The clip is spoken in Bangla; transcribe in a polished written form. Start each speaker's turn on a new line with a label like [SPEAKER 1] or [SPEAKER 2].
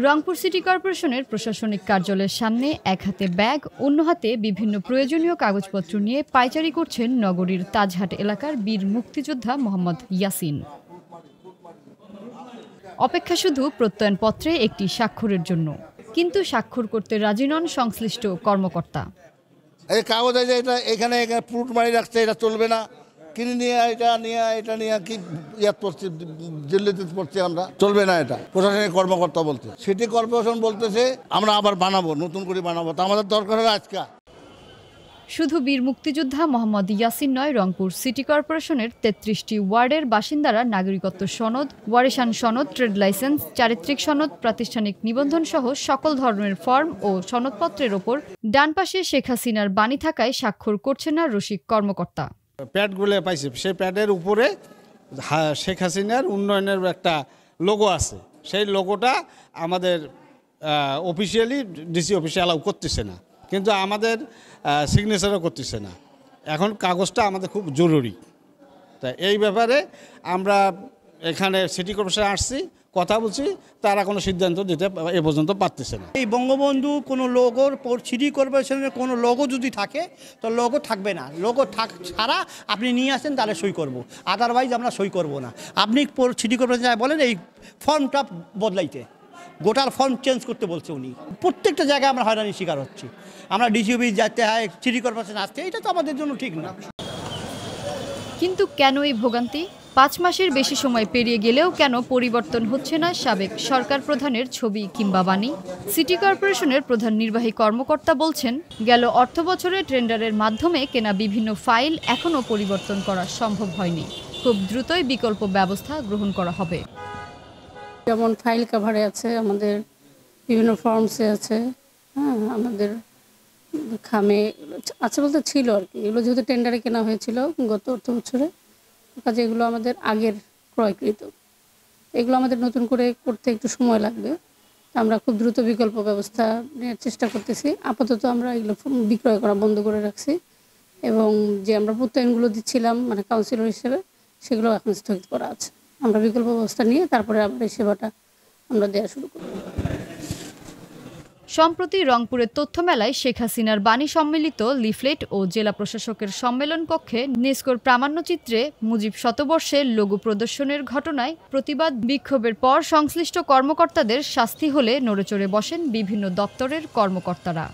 [SPEAKER 1] রংপুর সিটি কর্পোরেশনের প্রশাসনিক কার্যালয়ের সামনে এক হাতে ব্যাগ, অন্য হাতে বিভিন্ন প্রয়োজনীয় কাগজপত্র নিয়ে পায়চারি করছেন নগরীর তাজহাট এলাকার বীর মুক্তিযোদ্ধা মোহাম্মদ ইয়াসিন। অপেক্ষা শুধু প্রত্যয়নপত্রে একটি স্বাক্ষরের জন্য, কিন্তু স্বাক্ষর করতে রাজি নন সংশ্লিষ্ট কর্মকর্তা।
[SPEAKER 2] এই কাগজ আছে, এটা এখানে পুরুট মারি রাখছে, এটা চলবে না, কিনে নিয়ে এটা নিয়ে কি ইয়াত পড়ছি, দিল্লিতে পড়ছি আমরা, চলবে না। এটা প্রশাসনিক কর্মকর্তা বলতে, সিটি কর্পোরেশন বলতেছে আমরা আবার বানাবো, নতুন করে বানাবো, তা আমাদের দরকার হবে আজকে।
[SPEAKER 1] শুধু বীর মুক্তিযোদ্ধা মোহাম্মদ ইয়াসিন নয়, রংপুর সিটি কর্পোরেশনের ৩৩টি ওয়ার্ডের বাসিন্দারা নাগরিকত্ব সনদ, ওয়ারিশান সনদ, ট্রেড লাইসেন্স, চারিত্রিক সনদ, প্রাতিষ্ঠানিক নিবন্ধন সহ সকল ধরনের ফর্ম ও সনদপত্রের ওপর ডান পাশে শেখ হাসিনার বাণী থাকায় স্বাক্ষর করছেন না রসিক কর্মকর্তা।
[SPEAKER 3] প্যাডগুলো পাইছে, সেই প্যাডের উপরে শেখ হাসিনার উন্নয়নের একটা লোগো আছে, সেই লোগোটা আমাদের অফিসিয়ালি ডিসি অফিসে অ্যালাউ করতেছে না, কিন্তু আমাদের সিগনেচারও করতেছে না। এখন কাগজটা আমাদের খুব জরুরি, তা এই ব্যাপারে আমরা এখানে সিটি কর্পোরেশনে আসছি, কথা বলছি, তারা কোনো সিদ্ধান্ত দিতে এ পর্যন্ত পারতেছে না।
[SPEAKER 4] এই বঙ্গবন্ধু কোনো লোগোর সিটি কর্পোরেশনের কোনো লোগো যদি থাকে তো লোগো থাকবে না, লোগো ছাড়া আপনি নিয়ে আসেন তাহলে সই করব, আদারওয়াইজ আমরা সই করব না। আপনি সিটি কর্পোরেশন বলেন এই ফর্মটা বদলাইতে, গোটার ফর্ম চেঞ্জ করতে বলছে উনি। প্রত্যেকটা জায়গায় আমরা হয়রানির শিকার হচ্ছি, আমরা ডিসি অফিস যেতে হয়, সিটি কর্পোরেশন আসতে, এটা তো আমাদের জন্য ঠিক না।
[SPEAKER 1] কিন্তু কেন এই ভোগান্তি? ৫ মাসের বেশি সময় পেরিয়ে গেলেও কেন পরিবর্তন হচ্ছে না সাবেক সরকার প্রধানের ছবি কিংবা বাণী? সিটি কর্পোরেশনের প্রধান নির্বাহী কর্মকর্তা বলছেন, গেল অর্থবছরে টেন্ডারের মাধ্যমে কেনা বিভিন্ন ফাইল এখনও পরিবর্তন করা সম্ভব হয়নি। খুব দ্রুতই বিকল্প ব্যবস্থা গ্রহণ করা হবে।
[SPEAKER 5] যেমন ফাইল কাভারে আছে, আমাদের বিভিন্ন ফর্মসে আছে, হ্যাঁ, আমাদের খামে আছে বলতে ছিল আর কি। এগুলো যেহেতু টেন্ডারে কেনা হয়েছিল গত অর্থ বছরে, কাজে এগুলো আমাদের আগের ক্রয়কৃত, এগুলো আমাদের নতুন করে করতে একটু সময় লাগবে। আমরা খুব দ্রুত বিকল্প ব্যবস্থা নেওয়ার চেষ্টা করতেছি। আপাতত আমরা এগুলো বিক্রয় করা বন্ধ করে রাখছি, এবং যে আমরা প্রত্যয়নগুলো দিচ্ছিলাম মানে কাউন্সিলর হিসেবে, সেগুলো এখন স্থগিত করা আছে। আমরা বিকল্প ব্যবস্থা নিয়ে তারপরে আবার এই সেবাটা আমরা দেওয়া শুরু করব।
[SPEAKER 1] সম্প্রতি রংপুরের তথ্য মেলায় শেখ হাসিনার বাণী সম্মিলিত লিফলেট ও জেলা প্রশাসকের সম্মেলন কক্ষে নেস্কোর প্রামাণ্যচিত্রে মুজিব শতবর্ষের লোগো প্রদর্শনের ঘটনায় প্রতিবাদ বিক্ষোভের পর সংশ্লিষ্ট কর্মকর্তাদের শাস্তি হলে নড়েচড়ে বসেন বিভিন্ন দপ্তরের কর্মকর্তারা।